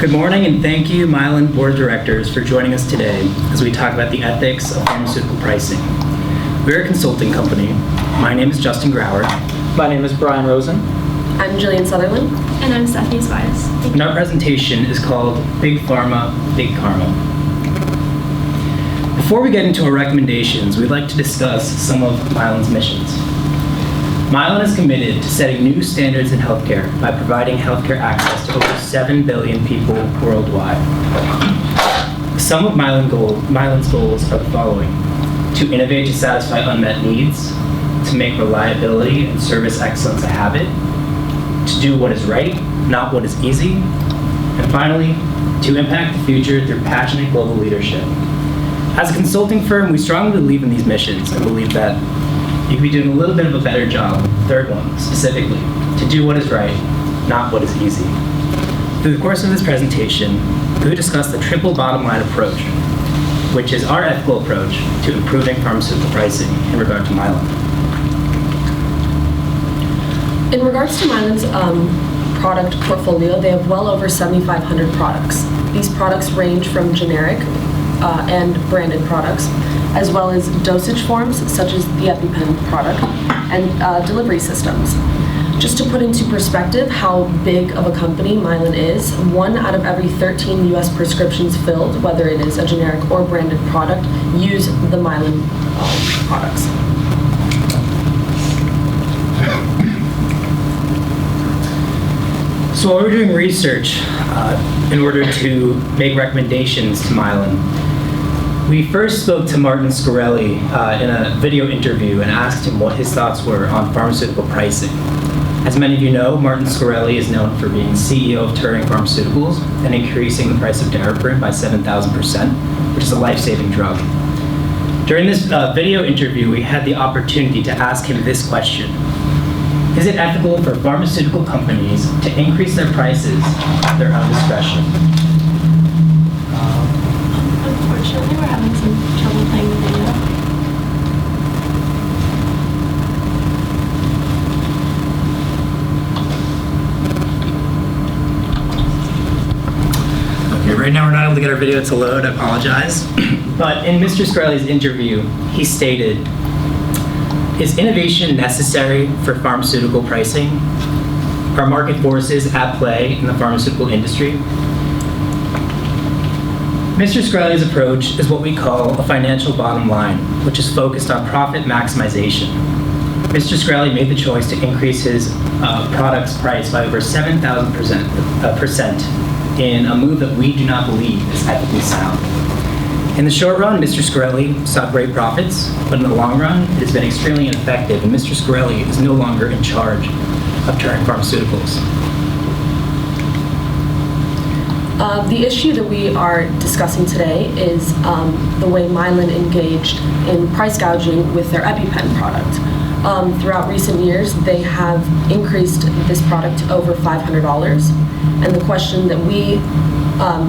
Good morning, and thank you, Mylan Board of Directors, for joining us today as we talk about the ethics of pharmaceutical pricing. We're a consulting company. My name is Justin Grauer. My name is Brian Rosen. I'm Jillian Sutherland. And I'm Stephanie Spies. And our presentation is called Big Pharma, Big Karma. Before we get into our recommendations, we'd like to discuss some of Mylan's missions. Mylan is committed to setting new standards in healthcare by providing healthcare access to over 7 billion people worldwide. Some of Mylan's goals are the following: to innovate to satisfy unmet needs, to make reliability and service excellence a habit, to do what is right, not what is easy, and finally, to impact the future through passionate global leadership. As a consulting firm, we strongly believe in these missions and believe that you could be doing a little bit of a better job, the third one specifically, to do what is right, not what is easy. Through the course of this presentation, we will discuss the triple bottom line approach, which is our ethical approach to improving pharmaceutical pricing in regard to Mylan. In regards to Mylan's product portfolio, they have well over 7,500 products. These products range from generic and branded products, as well as dosage forms such as the EpiPen product and delivery systems. Just to put into perspective how big of a company Mylan is, 1 out of every 13 U.S. prescriptions filled, whether it is a generic or branded product, use the Mylan products. So while we're doing research in order to make recommendations to Mylan, we first spoke to Martin Scarelli in a video interview and asked him what his thoughts were on pharmaceutical pricing. As many of you know, Martin Scarelli is known for being CEO of Turing Pharmaceuticals and increasing the price of Daraprim by 7,000%, which is a life-saving drug. During this video interview, we had the opportunity to ask him this question: is it ethical for pharmaceutical companies to increase their prices at their own discretion? Unfortunately, we're having some trouble playing the video. Okay, right now we're not able to get our video to load. I apologize. But in Mr. Scarelli's interview, he stated, is innovation necessary for pharmaceutical pricing? Are market forces at play in the pharmaceutical industry? Mr. Scarelli's approach is what we call a financial bottom line, which is focused on profit maximization. Mr. Scarelli made the choice to increase his product's price by over 7,000% in a move that we do not believe is ethically sound. In the short run, Mr. Scarelli saw great profits, but in the long run, it has been extremely ineffective, and Mr. Scarelli is no longer in charge of Turing Pharmaceuticals. The issue that we are discussing today is the way Mylan engaged in price gouging with their EpiPen product. Throughout recent years, they have increased this product to over $500, and the question that we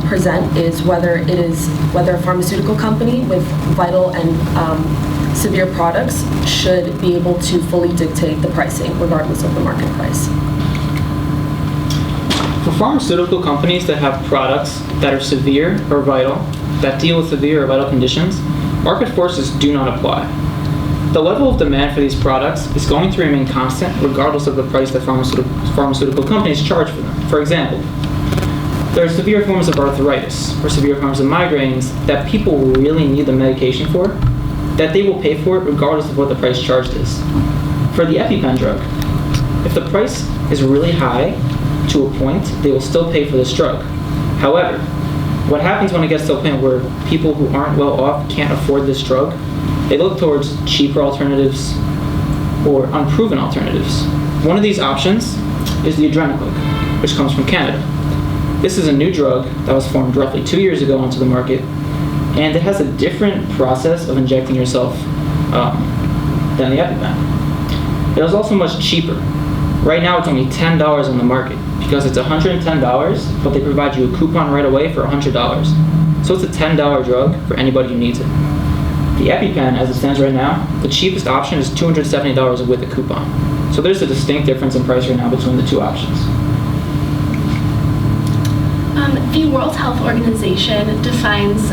present is whether a pharmaceutical company with vital and severe products should be able to fully dictate the pricing regardless of the market price. For pharmaceutical companies that have products that are severe or vital, that deal with severe or vital conditions, market forces do not apply. The level of demand for these products is going to remain constant regardless of the price that pharmaceutical companies charge for them. For example, there are severe forms of arthritis or severe forms of migraines that people really need the medication for, that they will pay for it regardless of what the price charged is. For the EpiPen drug, if the price is really high to a point, they will still pay for this drug. However, what happens when it gets to a point where people who aren't well off can't afford this drug, they look towards cheaper alternatives or unproven alternatives. One of these options is the Adrenaclick, which comes from Canada. This is a new drug that was formed roughly 2 years ago onto the market, and it has a different process of injecting yourself than the EpiPen. It is also much cheaper. Right now it's only $10 on the market because it's $110, but they provide you a coupon right away for $100. So it's a $10 drug for anybody who needs it. The EpiPen, as it stands right now, the cheapest option is $270 with a coupon. So there's a distinct difference in price right now between the two options. The World Health Organization defines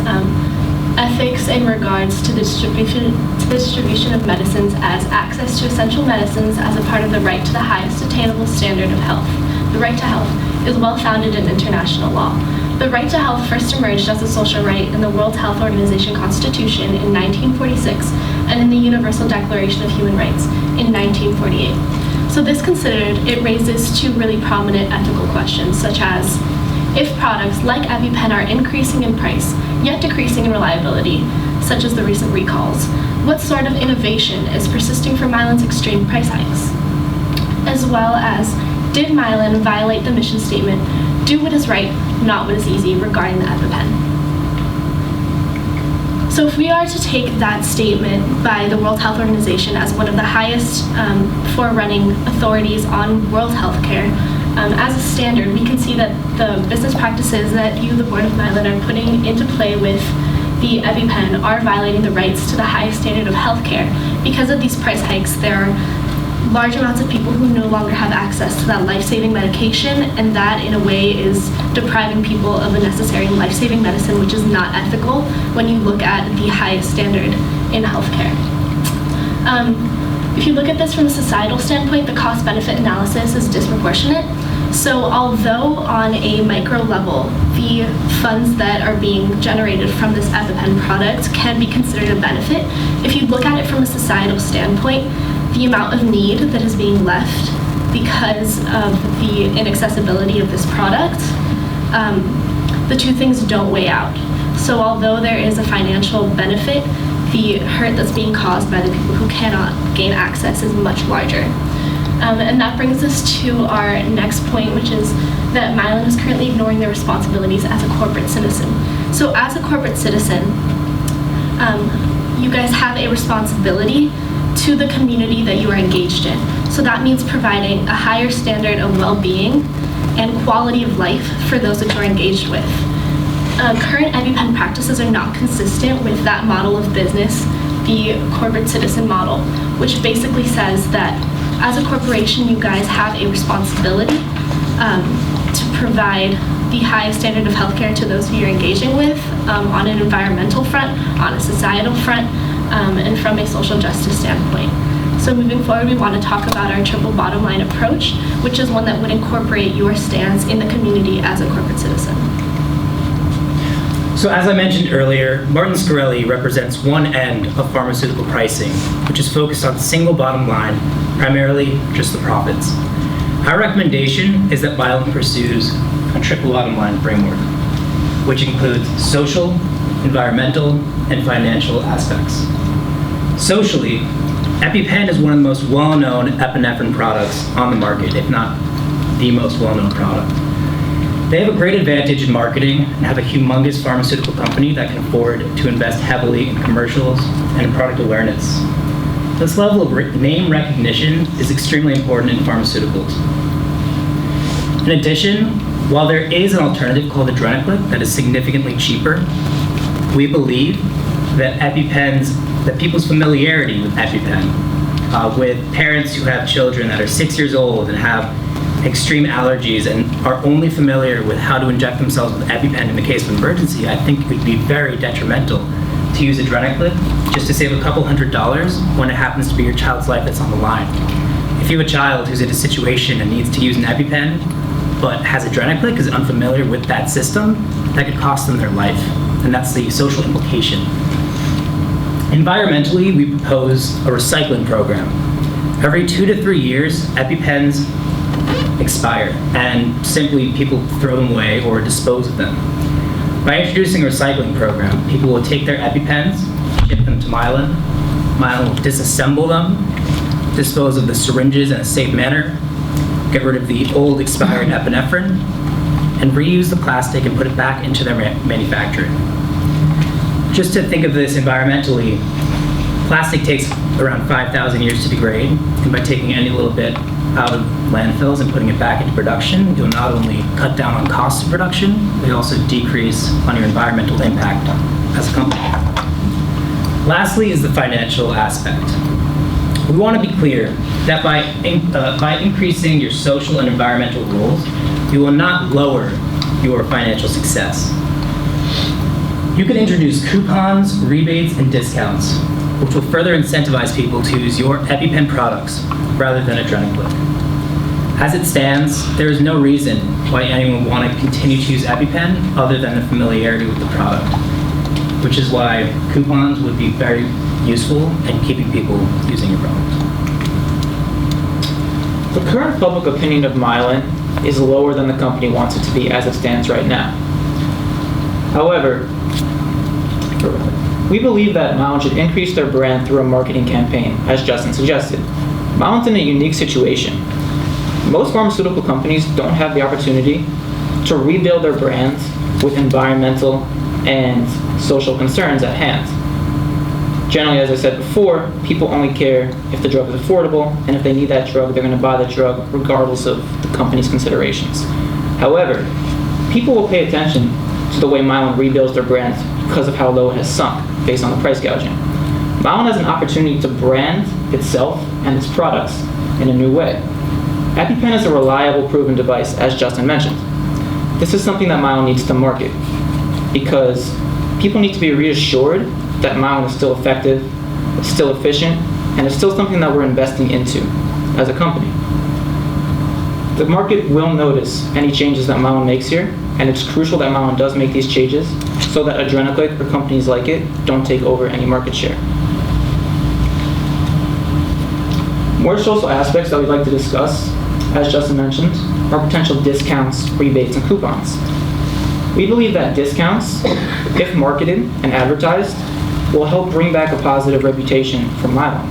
ethics in regards to the distribution of medicines as access to essential medicines as a part of the right to the highest attainable standard of health. The right to health is well founded in international law. The right to health first emerged as a social right in the World Health Organization Constitution in 1946 and in the Universal Declaration of Human Rights in 1948. So this considered, it raises two really prominent ethical questions, such as if products like EpiPen are increasing in price, yet decreasing in reliability, such as the recent recalls, what sort of innovation is persisting for Mylan's extreme price hikes? As well as, did Mylan violate the mission statement, do what is right, not what is easy, regarding the EpiPen? So if we are to take that statement by the World Health Organization as one of the highest forerunning authorities on world health care, as a standard, we can see that the business practices that you, the Board of Mylan, are putting into play with the EpiPen are violating the rights to the highest standard of healthcare. Because of these price hikes, there are large amounts of people who no longer have access to that life-saving medication, and that, in a way, is depriving people of a necessary life-saving medicine, which is not ethical when you look at the highest standard in healthcare. If you look at this from a societal standpoint, the cost-benefit analysis is disproportionate. So although on a micro level, the funds that are being generated from this EpiPen product can be considered a benefit, if you look at it from a societal standpoint, the amount of need that is being left because of the inaccessibility of this product, the two things don't weigh out. So although there is a financial benefit, the hurt that's being caused by the people who cannot gain access is much larger. And that brings us to our next point, which is that Mylan is currently ignoring their responsibilities as a corporate citizen. So as a corporate citizen, you guys have a responsibility to the community that you are engaged in. So that means providing a higher standard of well-being and quality of life for those that you're engaged with. Current EpiPen practices are not consistent with that model of business, the corporate citizen model, which basically says that as a corporation, you guys have a responsibility to provide the highest standard of healthcare to those who you're engaging with on an environmental front, on a societal front, and from a social justice standpoint. So moving forward, we want to talk about our triple bottom line approach, which is one that would incorporate your stance in the community as a corporate citizen. So as I mentioned earlier, Martin Scarelli represents one end of pharmaceutical pricing, which is focused on single bottom line, primarily just the profits. Our recommendation is that Mylan pursues a triple bottom line framework, which includes social, environmental, and financial aspects. Socially, EpiPen is one of the most well-known epinephrine products on the market, if not the most well-known product. They have a great advantage in marketing and have a humongous pharmaceutical company that can afford to invest heavily in commercials and in product awareness. This level of name recognition is extremely important in pharmaceuticals. In addition, while there is an alternative called Adrenaclick that is significantly cheaper, we believe that people's familiarity with EpiPen, with parents who have children that are 6 years old and have extreme allergies and are only familiar with how to inject themselves with EpiPen in the case of emergency, I think it would be very detrimental to use Adrenaclick just to save a couple $100 when it happens to be your child's life that's on the line. If you have a child who's in a situation and needs to use an EpiPen, but has Adrenaclick, is unfamiliar with that system, that could cost them their life, and that's the social implication. Environmentally, we propose a recycling program. Every 2 to 3 years, EpiPens expire, and simply people throw them away or dispose of them. By introducing a recycling program, people will take their EpiPens, ship them to Mylan. Mylan will disassemble them, dispose of the syringes in a safe manner, get rid of the old expired epinephrine, and reuse the plastic and put it back into their manufacturing. Just to think of this environmentally, plastic takes around 5,000 years to degrade, and by taking any little bit out of landfills and putting it back into production, you'll not only cut down on cost of production, but you also decrease on your environmental impact as a company. Lastly is the financial aspect. We want to be clear that by increasing your social and environmental goals, you will not lower your financial success. You can introduce coupons, rebates, and discounts, which will further incentivize people to use your EpiPen products rather than Adrenaclick. As it stands, there is no reason why anyone would want to continue to use EpiPen other than the familiarity with the product, which is why coupons would be very useful in keeping people using your product. The current public opinion of Mylan is lower than the company wants it to be as it stands right now. However, we believe that Mylan should increase their brand through a marketing campaign, as Justin suggested. Mylan's in a unique situation. Most pharmaceutical companies don't have the opportunity to rebuild their brands with environmental and social concerns at hand. Generally, as I said before, people only care if the drug is affordable, and if they need that drug, they're going to buy the drug regardless of the company's considerations. However, people will pay attention to the way Mylan rebuilds their brand because of how low it has sunk based on the price gouging. Mylan has an opportunity to brand itself and its products in a new way. EpiPen is a reliable, proven device, as Justin mentioned. This is something that Mylan needs to market because people need to be reassured that Mylan is still effective, it's still efficient, and it's still something that we're investing into as a company. The market will notice any changes that Mylan makes here, and it's crucial that Mylan does make these changes so that Adrenaclick or companies like it don't take over any market share. More social aspects that we'd like to discuss, as Justin mentioned, are potential discounts, rebates, and coupons. We believe that discounts, if marketed and advertised, will help bring back a positive reputation for Mylan.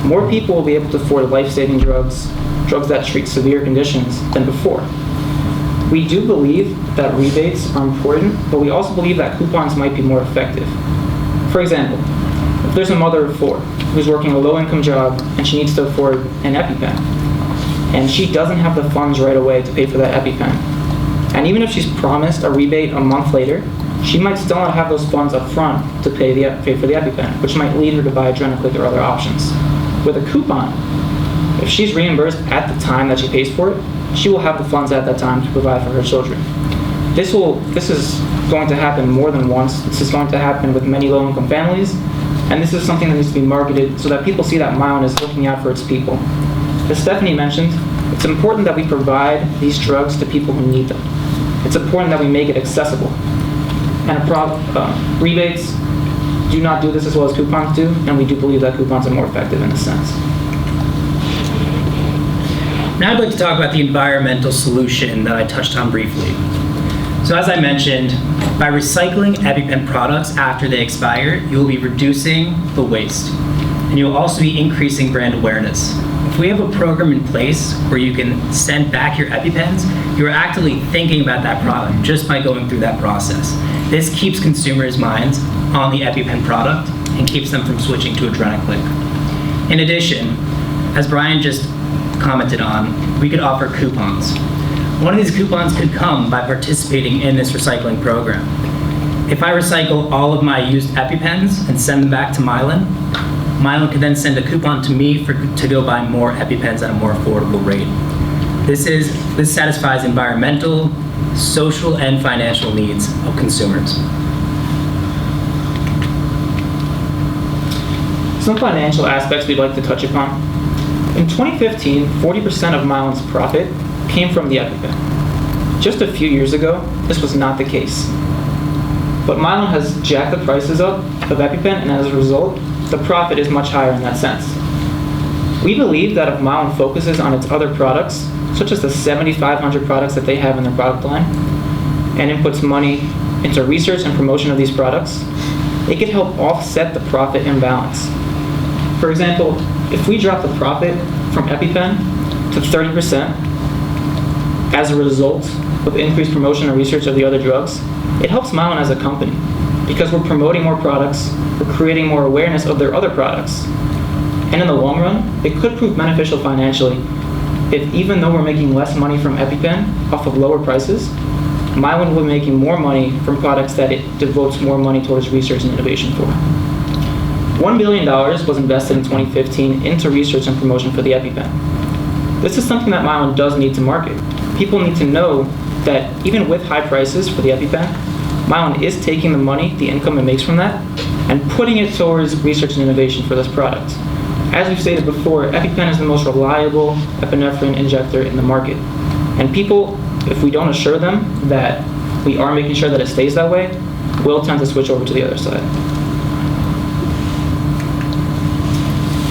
More people will be able to afford life-saving drugs, drugs that treat severe conditions, than before. We do believe that rebates are important, but we also believe that coupons might be more effective. For example, if there's a mother of 4 who's working a low-income job and she needs to afford an EpiPen, and she doesn't have the funds right away to pay for that EpiPen, and even if she's promised a rebate a month later, she might still not have those funds up front to pay for the EpiPen, which might lead her to buy Adrenaclick or other options. With a coupon, if she's reimbursed at the time that she pays for it, she will have the funds at that time to provide for her children. This is going to happen more than once. This is going to happen with many low-income families, and this is something that needs to be marketed so that people see that Mylan is looking out for its people. As Stephanie mentioned, it's important that we provide these drugs to people who need them. It's important that we make it accessible. And rebates do not do this as well as coupons do, and we do believe that coupons are more effective in this sense. Now I'd like to talk about the environmental solution that I touched on briefly. So as I mentioned, by recycling EpiPen products after they expire, you will be reducing the waste, and you will also be increasing brand awareness. If we have a program in place where you can send back your EpiPens, you're actively thinking about that product just by going through that process. This keeps consumers' minds on the EpiPen product and keeps them from switching to Adrenaclick. In addition, as Brian just commented on, we could offer coupons. One of these coupons could come by participating in this recycling program. If I recycle all of my used EpiPens and send them back to Mylan, Mylan could then send a coupon to me to go buy more EpiPens at a more affordable rate. This satisfies environmental, social, and financial needs of consumers. Some financial aspects we'd like to touch upon. In 2015, 40% of Mylan's profit came from the EpiPen. Just a few years ago, this was not the case. But Mylan has jacked the prices up of EpiPen, and as a result, the profit is much higher in that sense. We believe that if Mylan focuses on its other products, such as the 7,500 products that they have in their product line, and inputs money into research and promotion of these products, it could help offset the profit imbalance. For example, if we drop the profit from EpiPen to 30% as a result of increased promotion and research of the other drugs, it helps Mylan as a company because we're promoting more products, we're creating more awareness of their other products. And in the long run, it could prove beneficial financially if, even though we're making less money from EpiPen off of lower prices, Mylan will be making more money from products that it devotes more money towards research and innovation for. $1 billion was invested in 2015 into research and promotion for the EpiPen. This is something that Mylan does need to market. People need to know that even with high prices for the EpiPen, Mylan is taking the money, the income it makes from that, and putting it towards research and innovation for this product. As we've stated before, EpiPen is the most reliable epinephrine injector in the market. And people, if we don't assure them that we are making sure that it stays that way, will tend to switch over to the other side.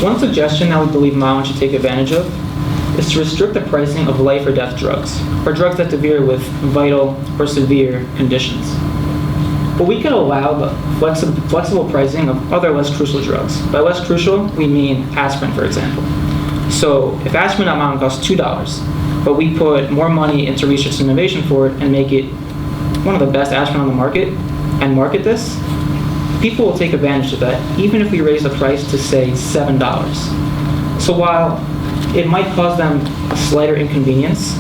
One suggestion that we believe Mylan should take advantage of is to restrict the pricing of life or death drugs, or drugs that interfere with vital or severe conditions. But we could allow the flexible pricing of other less crucial drugs. By less crucial, we mean aspirin, for example. So if aspirin at Mylan costs $2, but we put more money into research and innovation for it and make it one of the best aspirin on the market and market this, people will take advantage of that, even if we raise the price to, say, $7. So while it might cause them a slighter inconvenience,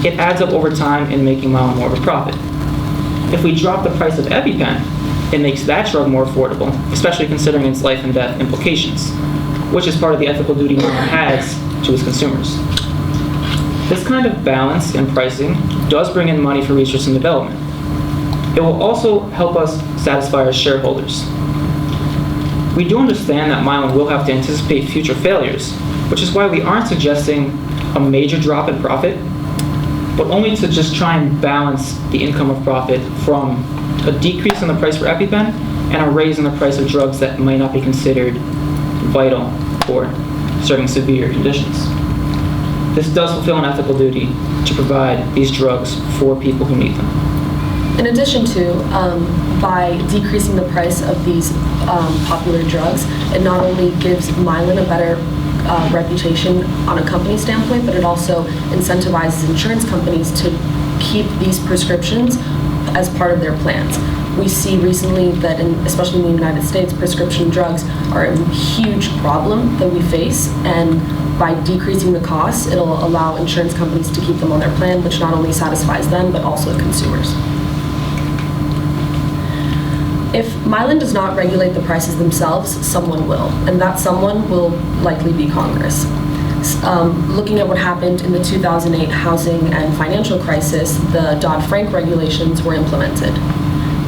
it adds up over time in making Mylan more of a profit. If we drop the price of EpiPen, it makes that drug more affordable, especially considering its life and death implications, which is part of the ethical duty Mylan has to its consumers. This kind of balance in pricing does bring in money for research and development. It will also help us satisfy our shareholders. We do understand that Mylan will have to anticipate future failures, which is why we aren't suggesting a major drop in profit, but only to just try and balance the income of profit from a decrease in the price for EpiPen and a raise in the price of drugs that might not be considered vital for certain severe conditions. This does fulfill an ethical duty to provide these drugs for people who need them. In addition to, by decreasing the price of these popular drugs, it not only gives Mylan a better reputation on a company standpoint, but it also incentivizes insurance companies to keep these prescriptions as part of their plans. We see recently that, especially in the United States, prescription drugs are a huge problem that we face, and by decreasing the costs, it'll allow insurance companies to keep them on their plan, which not only satisfies them, but also consumers. If Mylan does not regulate the prices themselves, someone will, and that someone will likely be Congress. Looking at what happened in the 2008 housing and financial crisis, the Dodd-Frank regulations were implemented.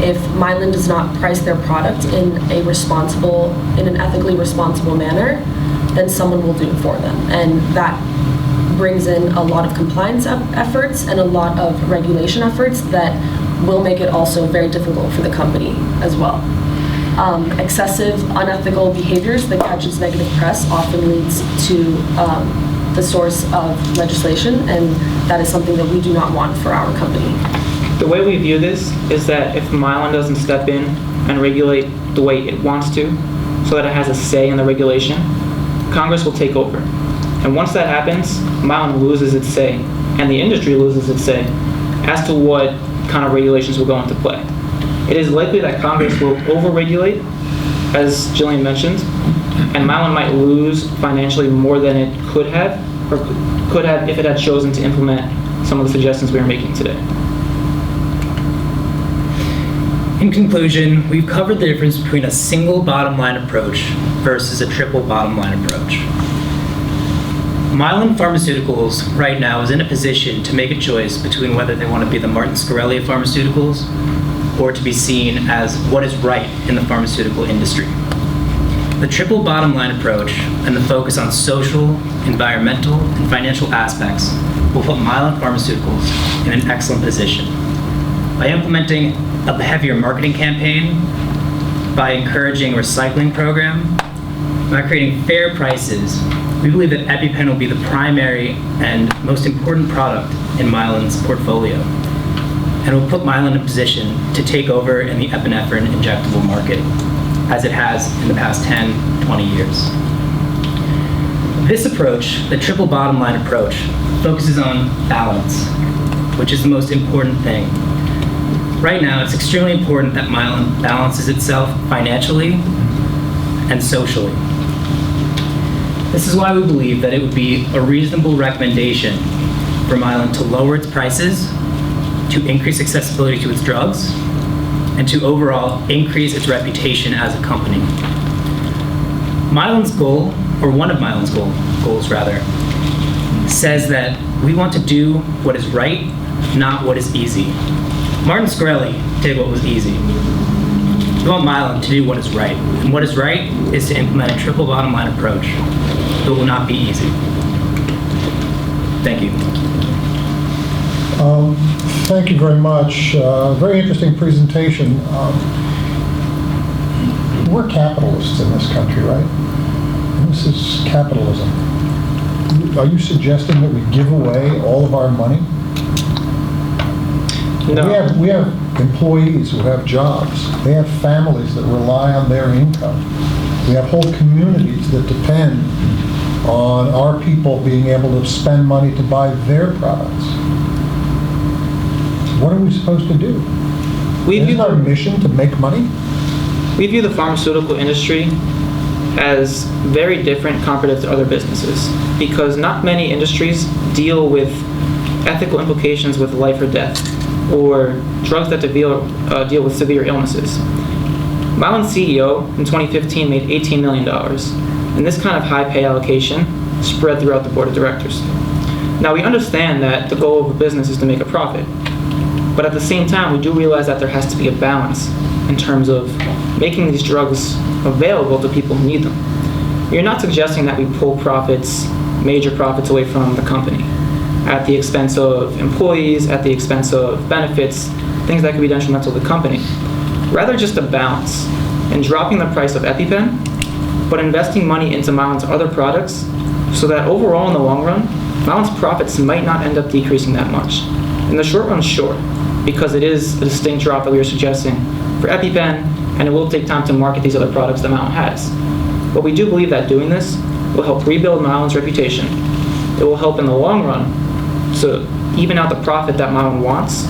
If Mylan does not price their product in an ethically responsible manner, then someone will do it for them, and that brings in a lot of compliance efforts and a lot of regulation efforts that will make it also very difficult for the company as well. Excessive, unethical behaviors that catches negative press often leads to the source of legislation, and that is something that we do not want for our company. The way we view this is that if Mylan doesn't step in and regulate the way it wants to, so that it has a say in the regulation, Congress will take over. And once that happens, Mylan loses its say, and the industry loses its say as to what kind of regulations will go into play. It is likely that Congress will over-regulate, as Jillian mentioned, and Mylan might lose financially more than it could have if it had chosen to implement some of the suggestions we are making today. In conclusion, we've covered the difference between a single bottom line approach versus a triple bottom line approach. Mylan Pharmaceuticals right now is in a position to make a choice between whether they want to be the Martin Shkreli of pharmaceuticals or to be seen as what is right in the pharmaceutical industry. The triple bottom line approach and the focus on social, environmental, and financial aspects will put Mylan Pharmaceuticals in an excellent position. By implementing a heavier marketing campaign, by encouraging a recycling program, by creating fair prices, we believe that EpiPen will be the primary and most important product in Mylan's portfolio, and will put Mylan in a position to take over in the epinephrine injectable market, as it has in the past 10, 20 years. This approach, the triple bottom line approach, focuses on balance, which is the most important thing. Right now, it's extremely important that Mylan balances itself financially and socially. This is why we believe that it would be a reasonable recommendation for Mylan to lower its prices, to increase accessibility to its drugs, and to overall increase its reputation as a company. Mylan's goal, or one of Mylan's goals rather, says that we want to do what is right not what is easy. Martin Shkreli did what was easy. We want Mylan to do what is right. And what is right is to implement a triple bottom line approach. It will not be easy. Thank you. Thank you very much. Very interesting presentation. We're capitalists in this country, right? This is capitalism. Are you suggesting that we give away all of our money? No. We have employees who have jobs. They have families that rely on their income. We have whole communities that depend on our people being able to spend money to buy their products. What are we supposed to do? Isn't our mission to make money? We view the pharmaceutical industry as very different comparative to other businesses because not many industries deal with ethical implications with life or death or drugs that deal with severe illnesses. Mylan's CEO in 2015 made $18 million, and this kind of high pay allocation spread throughout the board of directors. Now we understand that the goal of a business is to make a profit, but at the same time we do realize that there has to be a balance in terms of making these drugs available to people who need them. You're not suggesting that we pull profits, major profits away from the company at the expense of employees, at the expense of benefits, things that could be detrimental to the company. Rather just a balance in dropping the price of EpiPen, but investing money into Mylan's other products so that overall in the long run, Mylan's profits might not end up decreasing that much. In the short run, sure, because it is a distinct drop that we are suggesting for EpiPen, and it will take time to market these other products that Mylan has. But we do believe that doing this will help rebuild Mylan's reputation. It will help in the long run to even out the profit that Mylan wants,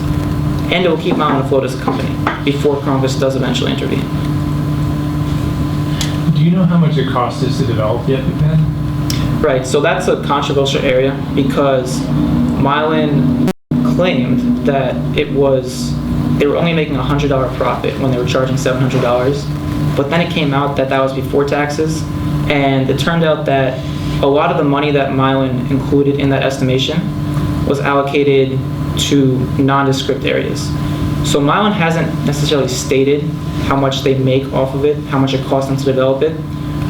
and it will keep Mylan afloat as a company before Congress does eventually intervene. Do you know how much it costs us to develop the EpiPen? Right, so that's a controversial area because Mylan claimed that they were only making a $100 profit when they were charging $700, but then it came out that that was before taxes, and it turned out that a lot of the money that Mylan included in that estimation was allocated to nondescript areas. So Mylan hasn't necessarily stated how much they make off of it, how much it costs them to develop it.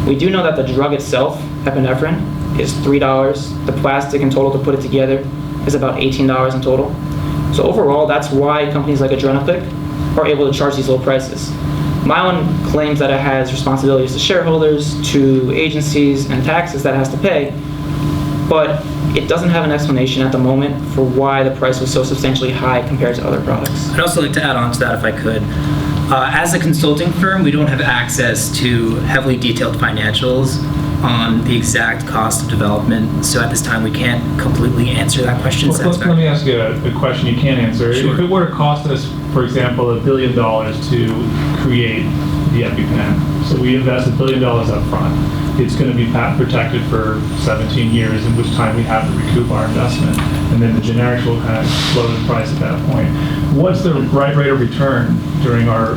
We do know that the drug itself, epinephrine, is $3. The plastic in total to put it together is about $18 in total. So overall, that's why companies like Adrenaclick are able to charge these low prices. Mylan claims that it has responsibilities to shareholders, to agencies, and taxes that it has to pay, but it doesn't have an explanation at the moment for why the price was so substantially high compared to other products. I'd also like to add on to that if I could. As a consulting firm, we don't have access to heavily detailed financials on the exact cost of development, so at this time we can't completely answer that question Well, let me ask you a question you can't answer. Sure. If it were to cost us, for example, $1 billion to create the EpiPen, so we invest $1 billion up front, it's going to be patent protected for 17 years, in which time we have to recoup our investment, and then the generics will kind of explode in price at that point. What's the right rate of return during our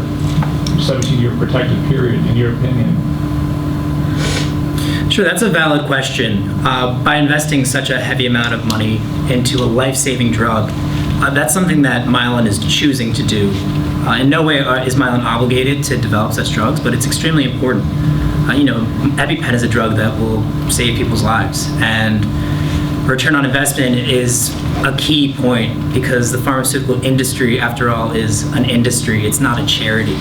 17-year protected period, in your opinion? Sure, that's a valid question. By investing such a heavy amount of money into a life-saving drug, that's something that Mylan is choosing to do. In no way is Mylan obligated to develop such drugs, but it's extremely important. EpiPen is a drug that will save people's lives, and return on investment is a key point because the pharmaceutical industry, after all, is an industry. It's not a charity.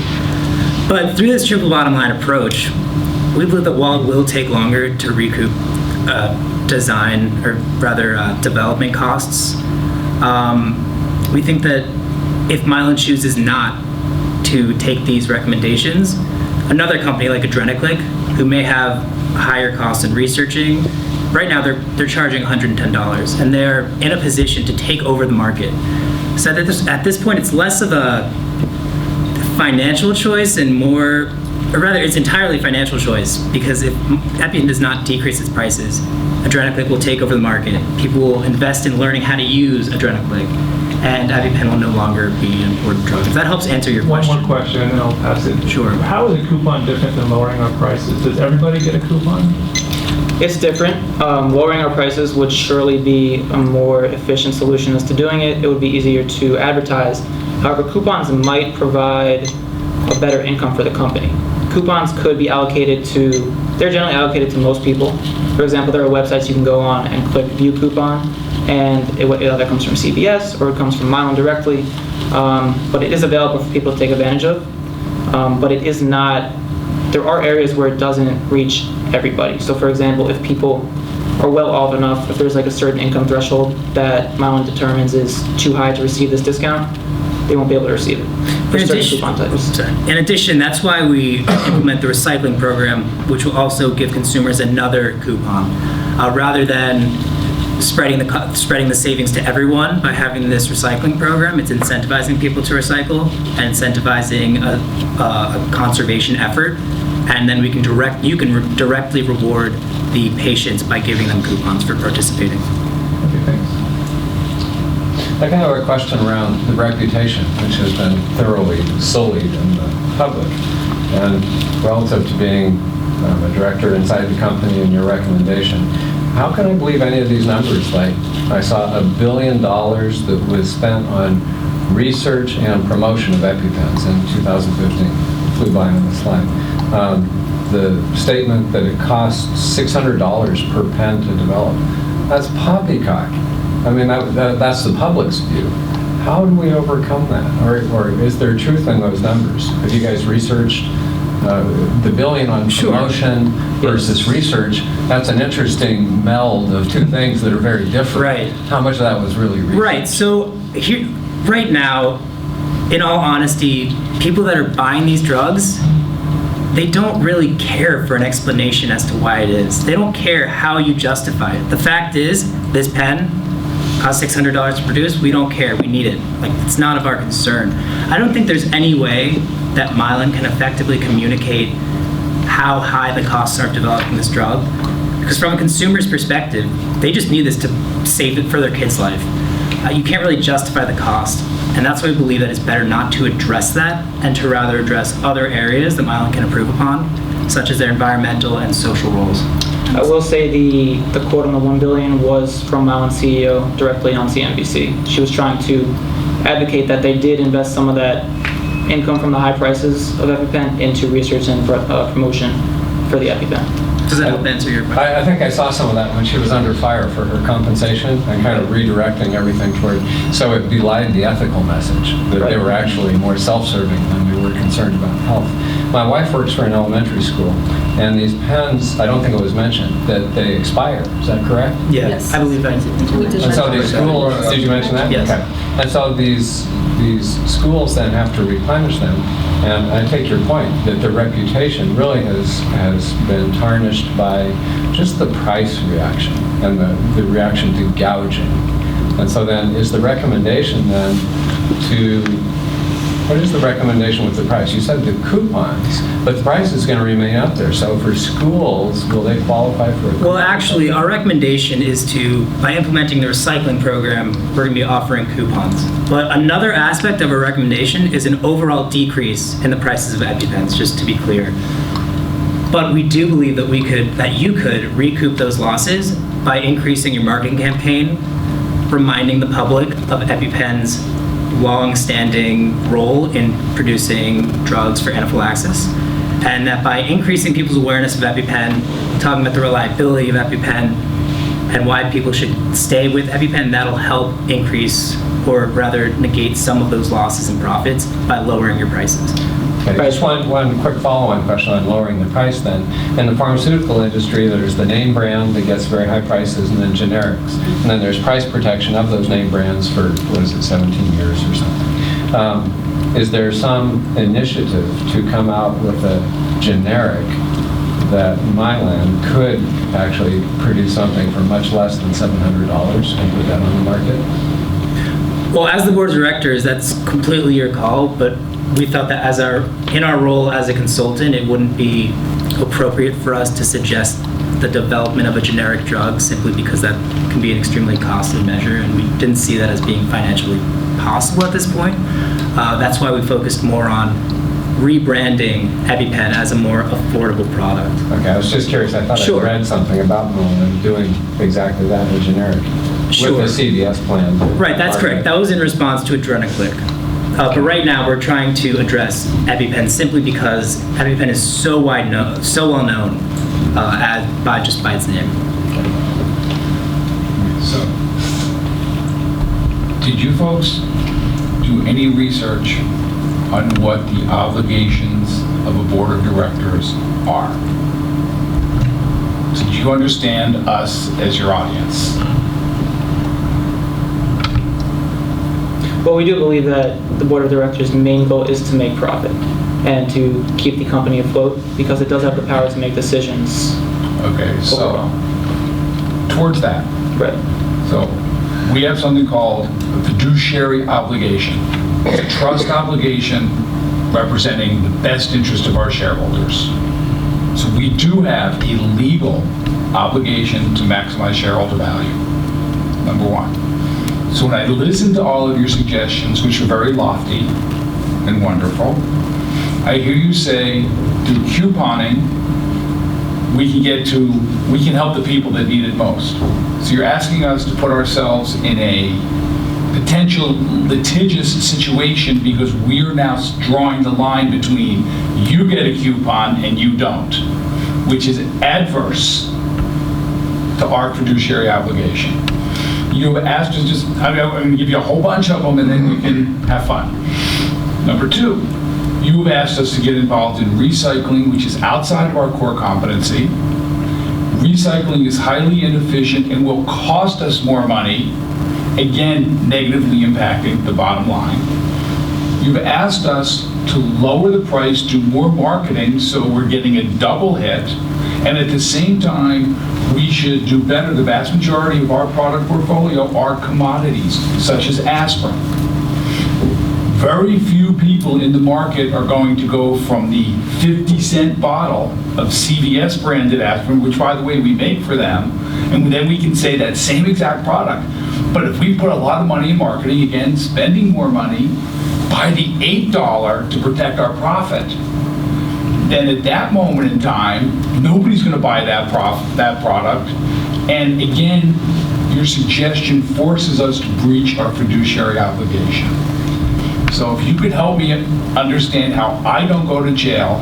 But through this triple bottom line approach, we believe that while it will take longer to recoup development costs, we think that if Mylan chooses not to take these recommendations, another company like Adrenaclick, who may have higher costs in researching, right now they're charging $110, and they're in a position to take over the market. So at this point, it's less of a financial choice and more, or rather, it's entirely financial choice, because if EpiPen does not decrease its prices, Adrenaclick will take over the market. People will invest in learning how to use Adrenaclick, and EpiPen will no longer be an important drug. If that helps answer your question. One more question, and then I'll pass it. Sure. How is a coupon different than lowering our prices? Does everybody get a coupon? It's different. Lowering our prices would surely be a more efficient solution as to doing it. It would be easier to advertise. However, coupons might provide a better income for the company. Coupons could be allocated to, they're generally allocated to most people. For example, there are websites you can go on and click view coupon, and it either comes from CVS or it comes from Milan directly. But it is available for people to take advantage of. But it is not, there are areas where it doesn't reach everybody. So for example, if people are well off enough, if there's like a certain income threshold that Milan determines is too high to receive this discount, they won't be able to receive it. For certain coupon types. In addition, that's why we implement the recycling program, which will also give consumers another coupon, rather than spreading the savings to everyone by having this recycling program. It's incentivizing people to recycle and incentivizing a conservation effort, and then you can directly reward the patients by giving them coupons for participating. Okay, thanks. I can have a question around the reputation, which has been thoroughly sullied in the public, and relative to being a director inside the company and your recommendation. How can I believe any of these numbers? Like, I saw $1 billion that was spent on research and promotion of EpiPens in 2015. Flew by on the slide. The statement that it costs $600 per pen to develop. That's poppycock. I mean, that's the public's view. How do we overcome that? Or is there truth in those numbers? Have you guys researched the $1 billion on promotion versus research? That's an interesting meld of two things that are very different. Right. How much of that was really research? Right. So here, right now, in all honesty, people that are buying these drugs, they don't really care for an explanation as to why it is. They don't care how you justify it. The fact is, this pen costs $600 to produce. We don't care. We need it. Like, it's not of our concern. I don't think there's any way that Milan can effectively communicate how high the costs are of developing this drug. Because from a consumer's perspective, they just need this to save it for their kid's life. You can't really justify the cost. And that's why we believe that it's better not to address that and to rather address other areas that Milan can improve upon, such as their environmental and social roles. I will say the quote on the $1 billion was from Milan's CEO directly on CNBC. She was trying to advocate that they did invest some of that income from the high prices of EpiPen into research and promotion for the EpiPen. Does that help answer your question? I think I saw some of that when she was under fire for her compensation and kind of redirecting everything toward, so it belied the ethical message, that they were actually more self-serving than we were concerned about health. My wife works for an elementary school, and these pens, I don't think it was mentioned, that they expire. Is that correct? Yeah, Yes. I believe that. We did And so mention these that. schools, did you mention that? Yes. Okay. And so these schools then have to replenish them. And I take your point that their reputation really has been tarnished by just the price reaction and the reaction to gouging. And so then is the recommendation then what is the recommendation with the price? You said the coupons, but the price is going to remain up there. So for schools, will they qualify for it? Well, actually, our recommendation is to, by implementing the recycling program, we're going to be offering coupons. But another aspect of our recommendation is an overall decrease in the prices of EpiPens, just to be clear. But we do believe that you could recoup those losses by increasing your marketing campaign, reminding the public of EpiPen's long-standing role in producing drugs for anaphylaxis, and that by increasing people's awareness of EpiPen, talking about the reliability of EpiPen, and why people should stay with EpiPen, that'll help increase, or rather negate, some of those losses in profits by lowering your prices. Okay, just one quick follow-on question on lowering the price then. In the pharmaceutical industry, there's the name brand that gets very high prices, and then generics. And then there's price protection of those name brands for, 17 years or something. Is there some initiative to come out with a generic that Mylan could actually produce something for much less than $700 and put that on the market? Well, as the board of directors, that's completely your call, but we thought that in our role as a consultant, it wouldn't be appropriate for us to suggest the development of a generic drug simply because that can be an extremely costly measure, and we didn't see that as being financially possible at this point. That's why we focused more on rebranding EpiPen as a more affordable product. Okay, I was just curious. I thought Sure. I read something about Mullen doing exactly that in generic. Sure. With the CVS plan. Right, that's correct. That was in response to Adrenaclick. But right now, we're trying to address EpiPen simply because EpiPen is so well known by its name. So, did you folks do any research on what the obligations of a board of directors are? So do you understand us as your audience? Well, we do believe that the board of directors' main goal is to make profit and to keep the company afloat because it does have the power to make decisions. Okay, so overall. towards that, Right. so we have something called a fiduciary obligation. It's a trust obligation representing the best interest of our shareholders. So we do have a legal obligation to maximize shareholder value, number one. So when I listened to all of your suggestions, which are very lofty and wonderful, I hear you say through couponing, we can help the people that need it most. So you're asking us to put ourselves in a potential litigious situation because we're now drawing the line between you get a coupon and you don't, which is adverse to our fiduciary obligation. You have asked us I'm going to give you a whole bunch of them and then we can have fun. Number two, you have asked us to get involved in recycling, which is outside of our core competency. Recycling is highly inefficient and will cost us more money, again, negatively impacting the bottom line. You've asked us to lower the price, do more marketing, so we're getting a double hit, and at the same time, we should do better. The vast majority of our product portfolio are commodities, such as aspirin. Very few people in the market are going to go from the 50-cent bottle of CVS branded aspirin, which by the way we make for them, and then we can say that same exact product. But if we put a lot of money in marketing, again, spending more money, by the $8 to protect our profit, then at that moment in time, nobody's going to buy that product. And again, your suggestion forces us to breach our fiduciary obligation. So if you could help me understand how I don't go to jail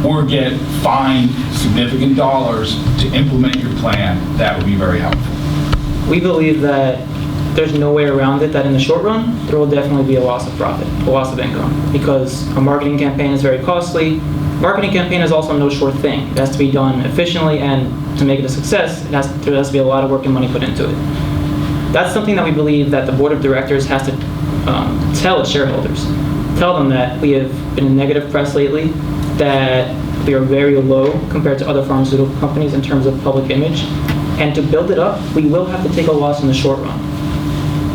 or get fined significant dollars to implement your plan, that would be very helpful. We believe that there's no way around it, that in the short run, there will definitely be a loss of profit, a loss of income, because a marketing campaign is very costly. Marketing campaign is also no short thing. It has to be done efficiently, and to make it a success, there has to be a lot of work and money put into it. That's something that we believe that the board of directors has to tell its shareholders. Tell them that we have been in negative press lately, that we are very low compared to other pharmaceutical companies in terms of public image, and to build it up, we will have to take a loss in the short run.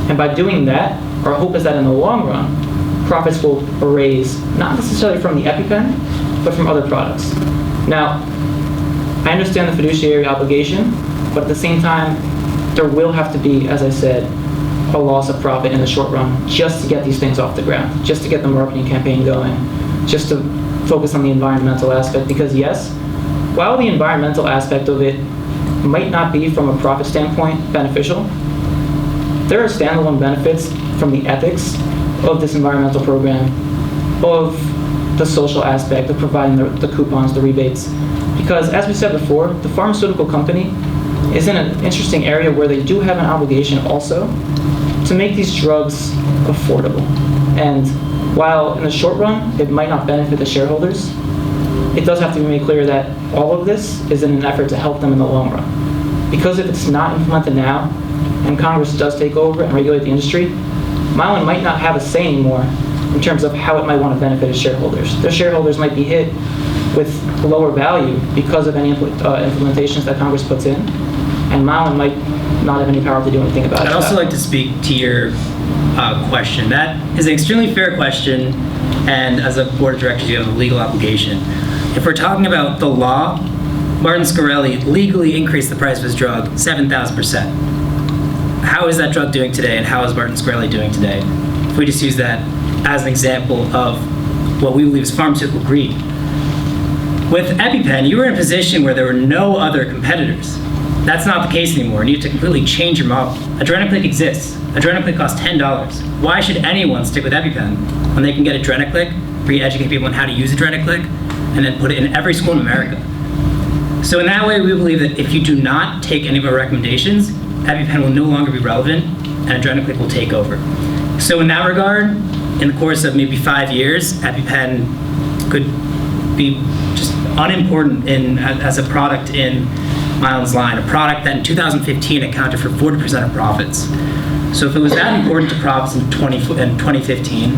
And by doing that, our hope is that in the long run, profits will raise, not necessarily from the EpiPen, but from other products. Now, I understand the fiduciary obligation, but at the same time, there will have to be, as I said, a loss of profit in the short run just to get these things off the ground, just to get the marketing campaign going, just to focus on the environmental aspect. Because yes, while the environmental aspect of it might not be from a profit standpoint beneficial, there are standalone benefits from the ethics of this environmental program, of the social aspect of providing the coupons, the rebates. Because as we said before, the pharmaceutical company is in an interesting area where they do have an obligation also to make these drugs affordable. And while in the short run, it might not benefit the shareholders, it does have to be made clear that all of this is in an effort to help them in the long run. Because if it's not implemented now, and Congress does take over and regulate the industry, Mylan might not have a say anymore in terms of how it might want to benefit its shareholders. Their shareholders might be hit with lower value because of any implementations that Congress puts in, and Mylan might not have any power to do anything about it. I'd also like to speak to your question. That is an extremely fair question, and as a board of directors, you have a legal obligation. If we're talking about the law, Martin Scarelli legally increased the price of his drug 7,000%. How is that drug doing today, and how is Martin Scarelli doing today? If we just use that as an example of what we believe is pharmaceutical greed. With EpiPen, you were in a position where there were no other competitors. That's not the case anymore, and you have to completely change your model. Adrenaclick exists. Adrenaclick costs $10. Why should anyone stick with EpiPen when they can get Adrenaclick, re-educate people on how to use Adrenaclick, and then put it in every school in America? So in that way, we believe that if you do not take any of our recommendations, EpiPen will no longer be relevant, and Adrenaclick will take over. So in that regard, in the course of maybe 5 years, EpiPen could be just unimportant as a product in Mylan's line, a product that in 2015 accounted for 40% of profits. So if it was that important to profits in 2015,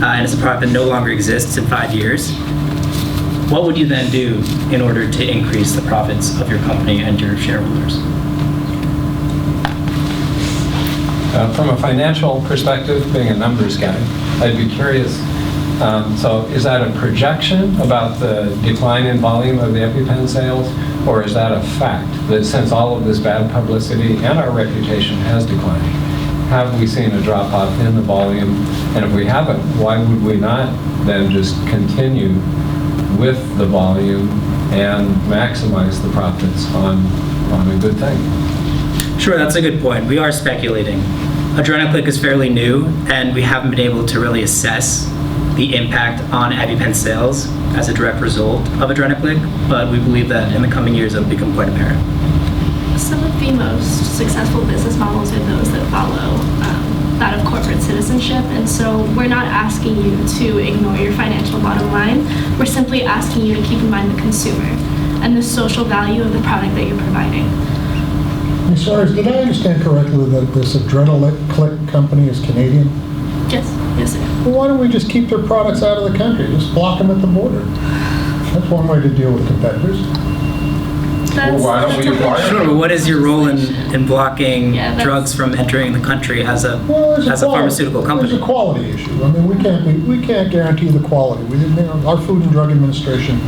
and it's a product that no longer exists in 5 years, what would you then do in order to increase the profits of your company and your shareholders? From a financial perspective, being a numbers guy, I'd be curious. So is that a projection about the decline in volume of the EpiPen sales, or is that a fact that since all of this bad publicity and our reputation has declined, have we seen a drop off in the volume? And if we haven't, why would we not then just continue with the volume and maximize the profits on a good thing? Sure, that's a good point. We are speculating. Adrenaclick is fairly new, and we haven't been able to really assess the impact on EpiPen sales as a direct result of Adrenaclick, but we believe that in the coming years it'll become quite apparent. Some of the most successful business models are those that follow that of corporate citizenship, and so we're not asking you to ignore your financial bottom line. We're simply asking you to keep in mind the consumer and the social value of the product that you're providing. Ms. Suarez, did I understand correctly that this Adrenaclick company is Canadian? Yes, yes, sir. Well, why don't we just keep their products out of the country? Just block them at the border. That's one way to deal with competitors. That's, why don't we that's a- acquire Sure, but what is your role in blocking Yeah, that's- drugs from entering the country as a Well, there's pharmaceutical company? There's a quality issue. I mean, we can't guarantee the quality. Our Food and Drug Administration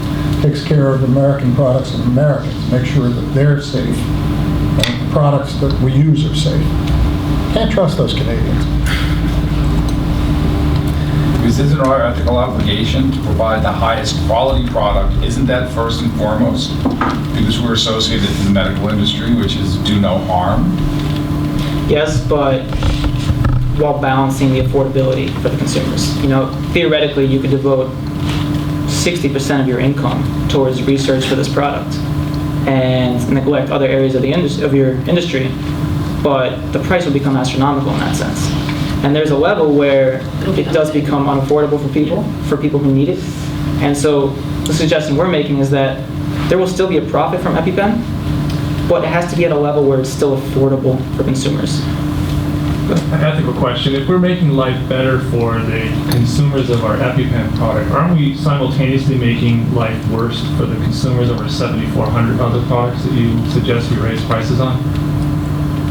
takes care of American products and Americans, make sure that they're safe and the products that we use are safe. Can't trust those Canadians. Because isn't our ethical obligation to provide the highest quality product? Isn't that first and foremost? Because we're associated in the medical industry, which is do no harm. Yes, but while balancing the affordability for the consumers. You know, theoretically, you could devote 60% of your income towards research for this product and neglect other areas of the of your industry, but the price will become astronomical in that sense. And there's a level where it does become unaffordable for people who need it. And so the suggestion we're making is that there will still be a profit from EpiPen, but it has to be at a level where it's still affordable for consumers. An ethical question. If we're making life better for the consumers of our EpiPen product, aren't we simultaneously making life worse for the consumers of our 7,400 other products that you suggest we raise prices on?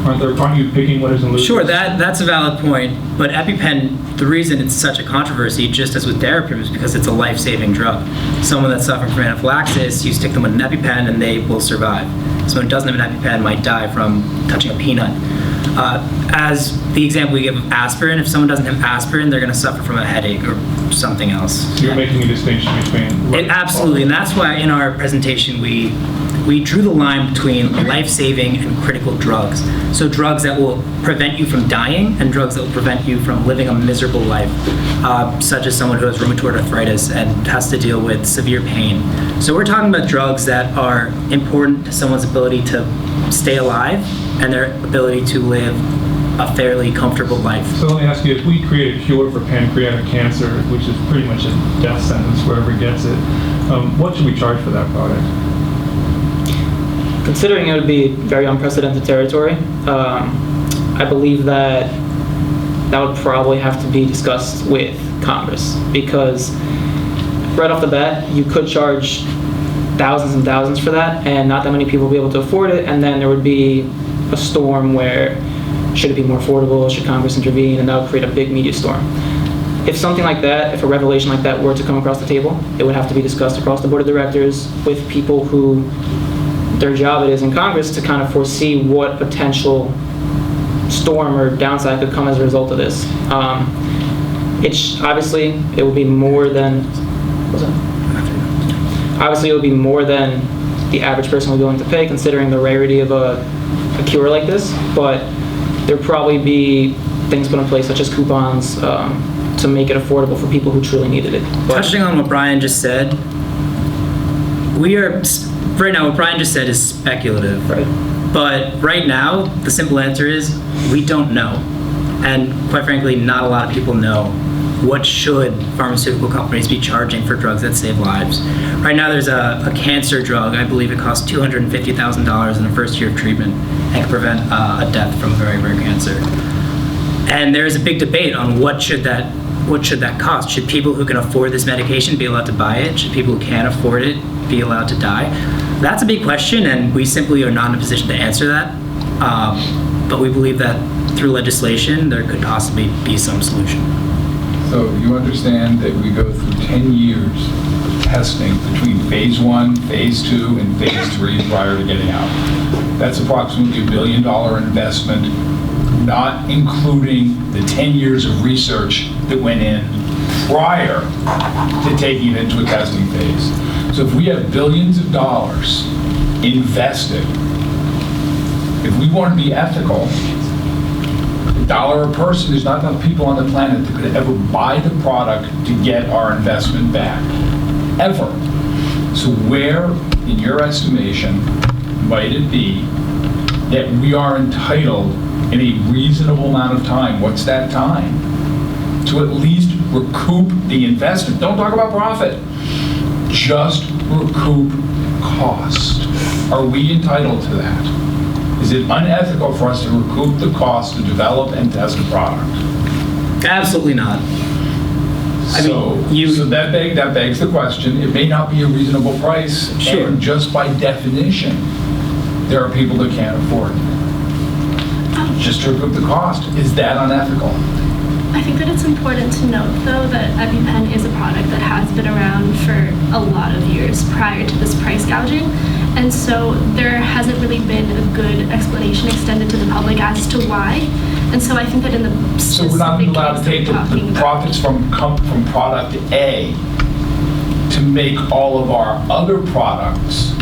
Aren't you picking winners and losers? Sure, that's a valid point, but EpiPen, the reason it's such a controversy, just as with Daraprim, is because it's a life-saving drug. Someone that's suffering from anaphylaxis, you stick them with an EpiPen and they will survive. Someone who doesn't have an EpiPen might die from touching a peanut. As the example we give of aspirin, if someone doesn't have aspirin, they're going to suffer from a headache or something else. So you're making a distinction between... Absolutely, and that's why in our presentation we drew the line between life-saving and critical drugs. So drugs that will prevent you from dying and drugs that will prevent you from living a miserable life, such as someone who has rheumatoid arthritis and has to deal with severe pain. So we're talking about drugs that are important to someone's ability to stay alive and their ability to live a fairly comfortable life. So let me ask you, if we create a cure for pancreatic cancer, which is pretty much a death sentence whoever gets it, what should we charge for that product? Considering it would be very unprecedented territory, I believe that would probably have to be discussed with Congress, because right off the bat, you could charge thousands and thousands for that, and not that many people would be able to afford it, and then there would be a storm where should it be more affordable, should Congress intervene, and that would create a big media storm. If something like that, if a revelation like that were to come across the table, it would have to be discussed across the board of directors with people who their job it is in Congress to kind of foresee what potential storm or downside could come as a result of this. It's obviously, it will be more than Obviously, it would be more than the average person would be willing to pay, considering the rarity of a cure like this. But there'd probably be things put in place, such as coupons, to make it affordable for people who truly needed it. But Touching on what Brian just said, right now what Brian just said is speculative. Right. But right now, the simple answer is we don't know. And quite frankly, not a lot of people know what should pharmaceutical companies be charging for drugs that save lives. Right now there's a cancer drug, I believe it costs $250,000 in the first year of treatment and can prevent a death from a very rare cancer. And there's a big debate on what should that cost? Should people who can afford this medication be allowed to buy it? Should people who can't afford it be allowed to die? That's a big question, and we simply are not in a position to answer that. But we believe that through legislation, there could possibly be some solution. So you understand that we go through 10 years of testing between phase 1, phase 2, and phase 3 prior to getting out. That's approximately $1 billion investment, not including the 10 years of research that went in prior to taking it into a testing phase. So if we have billions of dollars invested, if we want to be ethical, $1 a person, there's not enough people on the planet that could ever buy the product to get our investment back, ever. So where, in your estimation, might it be that we are entitled in a reasonable amount of time, what's that time, to at least recoup the investment? Don't talk about profit. Just recoup cost. Are we entitled to that? Is it unethical for us to recoup the cost to develop and test a product? Absolutely not. So that begs the question. It may not be a reasonable price, Sure. and just by definition, there are people that can't afford it. Just to recoup the cost, is that unethical? I think that it's important to note, though, that EpiPen is a product that has been around for a lot of years prior to this price gouging. And so there hasn't really been a good explanation extended to the public as to why. And so I think that in the So we're not allowed to take the profits from product A to make all of our other products,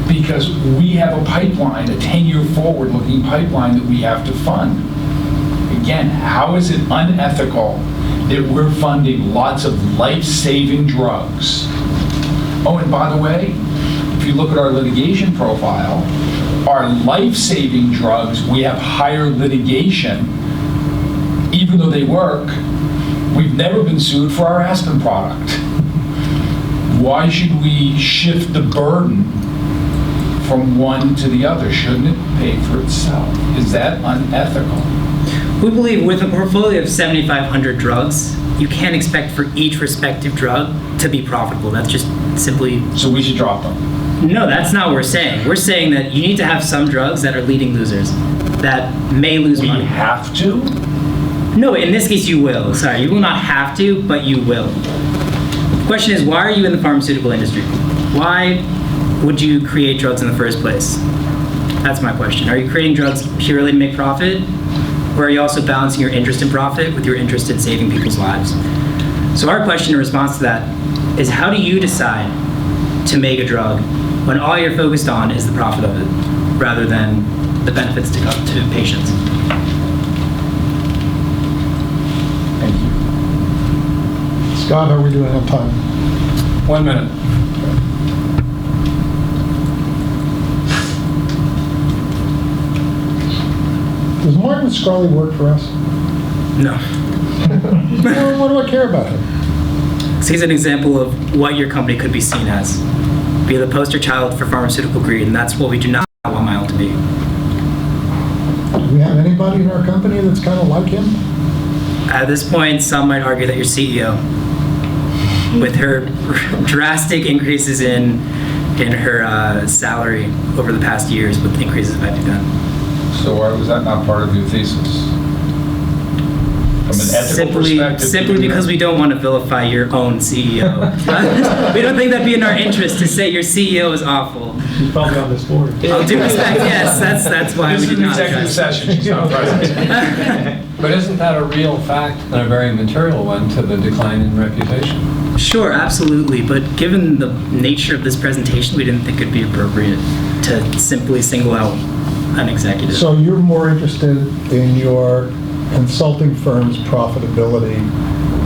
because we have a pipeline, a 10-year forward-looking pipeline that we have to fund. Again, how is it unethical that we're funding lots of life-saving drugs? Oh, and by the way, if you look at our litigation profile, our life-saving drugs, we have higher litigation. Even though they work, we've never been sued for our aspirin product. Why should we shift the burden from one to the other? Shouldn't it pay for itself? Is that unethical? We believe with a portfolio of 7,500 drugs, you can't expect for each respective drug to be profitable. That's just simply... So we should drop them. No, that's not what we're saying. We're saying that you need to have some drugs that are leading losers, that may lose We money. have to? No, in this case you will. Sorry, you will not have to, but you will. The question is, why are you in the pharmaceutical industry? Why would you create drugs in the first place? That's my question. Are you creating drugs purely to make profit? Or are you also balancing your interest in profit with your interest in saving people's lives? So our question in response to that is, how do you decide to make a drug when all you're focused on is the profit of it, rather than the benefits to patients? Thank you. Scott, how are we doing on time? 1 minute. Does Martin Scully work for us? No. Well, what do I care about him? So he's an example of what your company could be seen as. Be the poster child for pharmaceutical greed, and that's what we do not want Mile to be. Do we have anybody in our company that's kind of like him? At this point, some might argue that your CEO, with her drastic increases in her salary over the past years with increases of EpiPen. So why was that not part of your thesis? From an ethical perspective? Simply because we don't want to vilify your own CEO. We don't think that'd be in our interest to say your CEO is awful. She's probably on this board. All due respect, yes, that's why This we is did an not executive address. session, she's not present. But isn't that a real fact and a very material one to the decline in reputation? Sure, absolutely, but given the nature of this presentation, we didn't think it'd be appropriate to simply single out an executive. So you're more interested in your consulting firm's profitability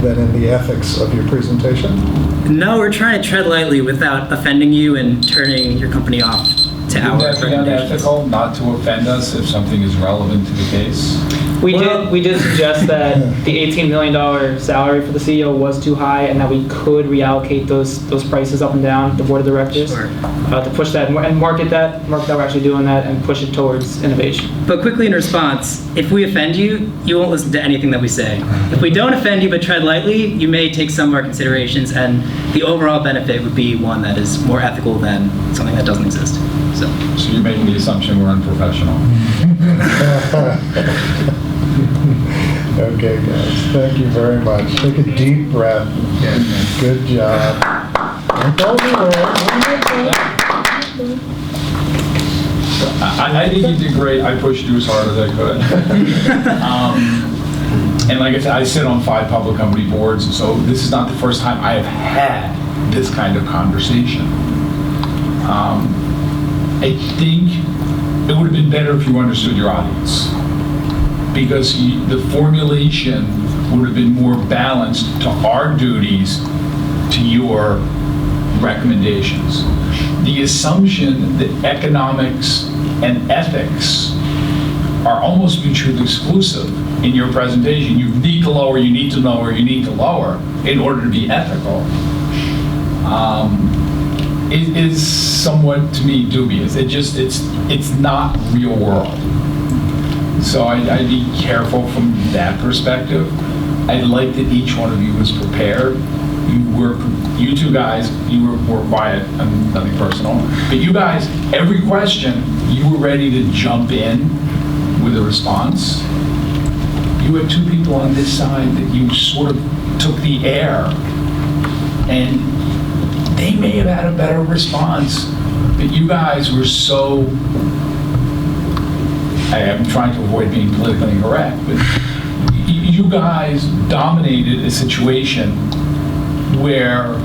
than in the ethics of your presentation? No, we're trying to tread lightly without offending you and turning your company off to our Would that be recommendations. unethical not to offend us if something is relevant to the case? We did suggest that the $18 million salary for the CEO was too high, and that we could reallocate those prices up and down, the board of directors, Sure. to push that and market that we're actually doing that and push it towards innovation. But quickly in response, if we offend you, you won't listen to anything that we say. If we don't offend you but tread lightly, you may take some of our considerations, and the overall benefit would be one that is more ethical than something that doesn't exist. So So you're making the assumption we're unprofessional. Okay, guys, thank you very much. Take a deep breath. Good job. Don't go anywhere. I think you did great. I pushed you as hard as I could. And like I said, I sit on 5 public company boards, and so this is not the first time I have had this kind of conversation. I think it would have been better if you understood your audience, because the formulation would have been more balanced to our duties, to your recommendations. The assumption that economics and ethics are almost mutually exclusive in your presentation. You need to lower, you need to lower, you need to lower in order to be ethical. It is somewhat, to me, dubious. It's not real world. So I'd be careful from that perspective. I'd like that each one of you was prepared. You two guys, you were more quiet, nothing personal. But you guys, every question, you were ready to jump in with a response. You had 2 people on this side that you sort of took the air, and they may have had a better response, but you guys were so, I am trying to avoid being politically incorrect, but you guys dominated a situation where,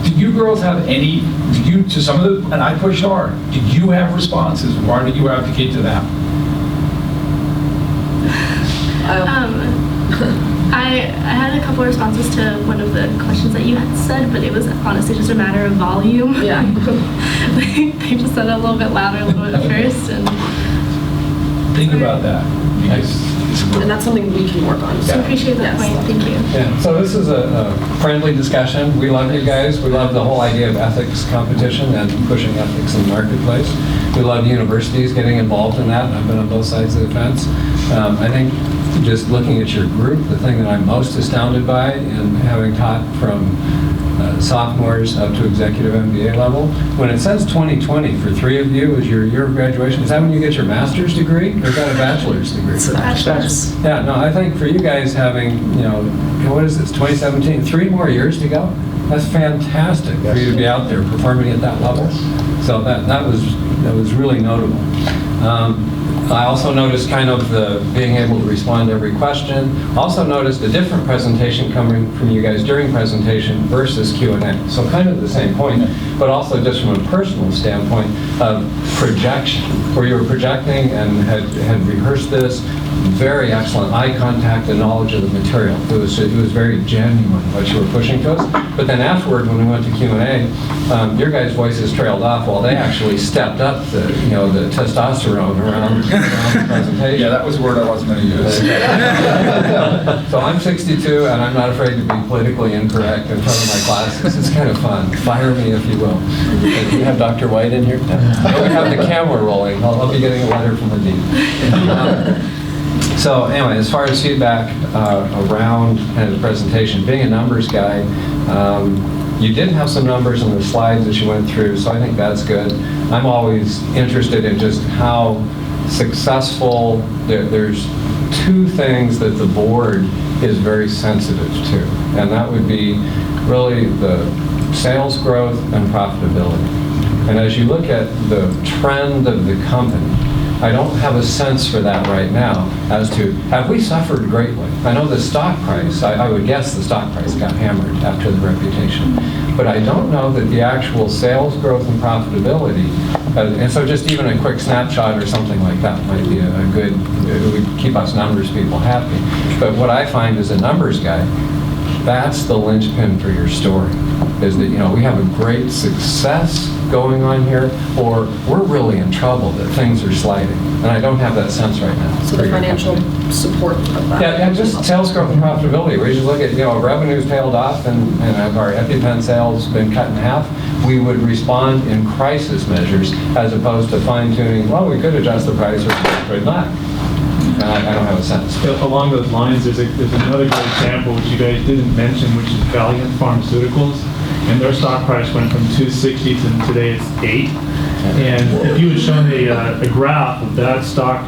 did you girls have any, to some of the, and I pushed hard, did you have responses? Why did you advocate to them? I had a couple of responses to one of the questions that you had said, but it was honestly just a matter of volume. Yeah. They just said it a little bit louder a little bit at first, and Think about that. Because And that's something we can work on. so I appreciate that Yes. point. Thank you. Yeah, so this is a friendly discussion. We love you guys. We love the whole idea of ethics competition and pushing ethics in the marketplace. We love universities getting involved in that. I've been on both sides of the fence. I think just looking at your group, the thing that I'm most astounded by, and having taught from sophomores up to executive MBA level, when it says 2020 for 3 of you is your year of graduation, is that when you get your master's degree, or is that a bachelor's degree? it's a bachelor's. Yeah, no, I think for you guys having, what is this, 2017, 3 more years to go? That's fantastic for you to be out there performing at that level. So that was really notable. I also noticed kind of the being able to respond to every question. Also noticed a different presentation coming from you guys during presentation versus Q&A. So kind of the same point, but also just from a personal standpoint of projection, where you were projecting and had rehearsed this. Very excellent eye contact and knowledge of the material. It was very genuine what you were pushing to us. But then afterward, when we went to Q&A, your guys' voices trailed off while they actually stepped up the testosterone around the presentation. yeah, that was a word I wasn't going to use. So I'm 62 and I'm not afraid to be politically incorrect in front of my classes. It's kind of fun. Fire me if you will. Do you have Dr. White in here? No, we have the camera rolling. I'll be getting a letter from the dean. So anyway, as far as feedback around kind of the presentation, being a numbers guy, you did have some numbers in the slides that you went through, so I think that's good. I'm always interested in just how successful, there's 2 things that the board is very sensitive to, and that would be really the sales growth and profitability. And as you look at the trend of the company, I don't have a sense for that right now as to, have we suffered greatly? I know the stock price, I would guess the stock price got hammered after the reputation, but I don't know that the actual sales growth and profitability, and so just even a quick snapshot or something like that might be a good, it would keep us numbers people happy. But what I find as a numbers guy, that's the linchpin for your story, is that, we have a great success going on here, or we're really in trouble, that things are sliding. And I don't have that sense right now. So the financial support of that. Yeah, just sales growth and profitability. We just look at, revenue's tailed off and our EpiPen sales been cut in half. We would respond in crisis measures as opposed to fine tuning, well, we could adjust the price or we could not. And I don't have a sense. Along those lines, there's another good example which you guys didn't mention, which is Valiant Pharmaceuticals. And their stock price went from 260 to today it's 8. And if you had shown a graph of that stock,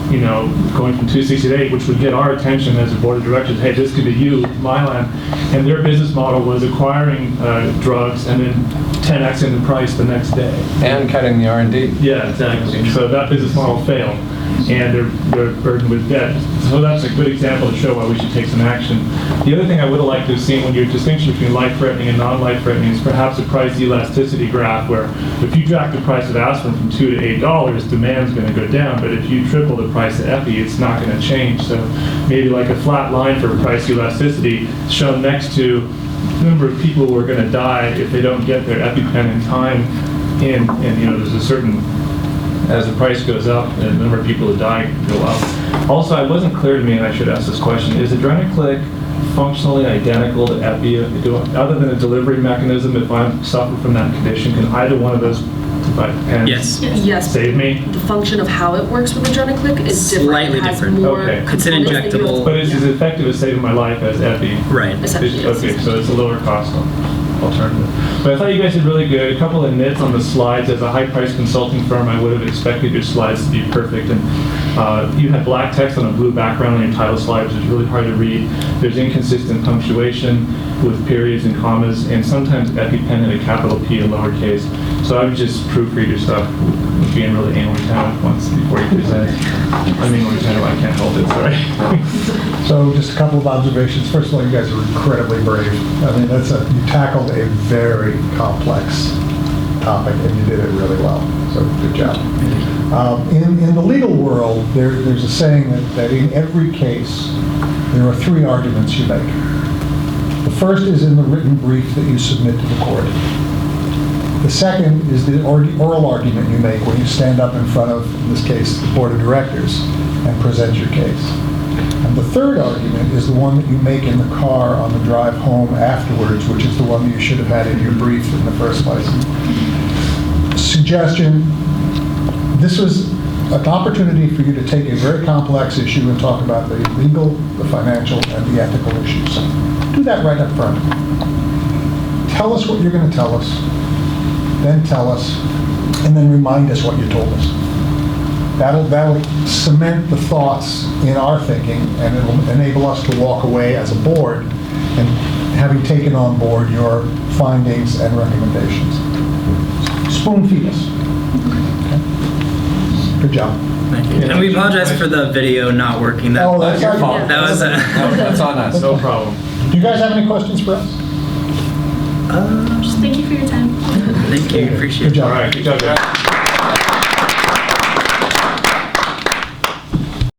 going from 260 to 8, which would get our attention as a board of directors, hey, this could be you, Mylan. And their business model was acquiring drugs and then 10x in the price the next day. And cutting the R&D. Yeah, exactly. So that business model failed, and they're burdened with debt. So that's a good example to show why we should take some action. The other thing I would have liked to have seen when your distinction between life-threatening and non-life-threatening is perhaps a price elasticity graph, where if you drop the price of aspirin from $2 to $8, demand's going to go down, but if you triple the price of epi, it's not going to change. So maybe like a flat line for price elasticity shown next to the number of people who are going to die if they don't get their EpiPen in time, and there's a certain, as the price goes up, the number of people who die go up. Also, it wasn't clear to me, and I should ask this question, is Adrenaclick functionally identical to Epi? Other than a delivery mechanism, if I suffer from that condition, can either one of those pens Yes. save me? The function of how it works with Adrenaclick is different. Slightly It has different. more Okay. It's an components that you- injectable. But it's as effective as saving my life as Epi. Right. Essentially, yes. Okay, so it's a lower cost alternative. But I thought you guys did really good. A couple of nits on the slides. As a high-priced consulting firm, I would have expected your slides to be perfect. And you had black text on a blue background on your title slide, which is really hard to read. There's inconsistent punctuation with periods and commas, and sometimes EpiPen in a capital P and lowercase. So I would just proofread your stuff with being really anal retentive once before you present. I'm anal retentive, I can't hold it, sorry. So just a couple of observations. First of all, you guys are incredibly brave. I mean, you tackled a very complex topic and you did it really well. So good job. In the legal world, there's a saying that in every case, there are 3 arguments you make. The first is in the written brief that you submit to the court. The second is the oral argument you make when you stand up in front of, in this case, the board of directors and present your case. And the third argument is the one that you make in the car on the drive home afterwards, which is the one that you should have had in your brief in the first place. Suggestion, this was an opportunity for you to take a very complex issue and talk about the legal, the financial, and the ethical issues. Do that right up front. Tell us what you're going to tell us, then tell us, and then remind us what you told us. That'll cement the thoughts in our thinking, and it'll enable us to walk away as a board and having taken on board your findings and recommendations. Spoon feed us. Okay? Good job. Thank you. And we apologize for the video not working. Oh, that's your fault. That was That's on us. No problem. Do you guys have any questions for us? Just thank you for your time. Thank you. Appreciate it. Good job. All right, good job, guys.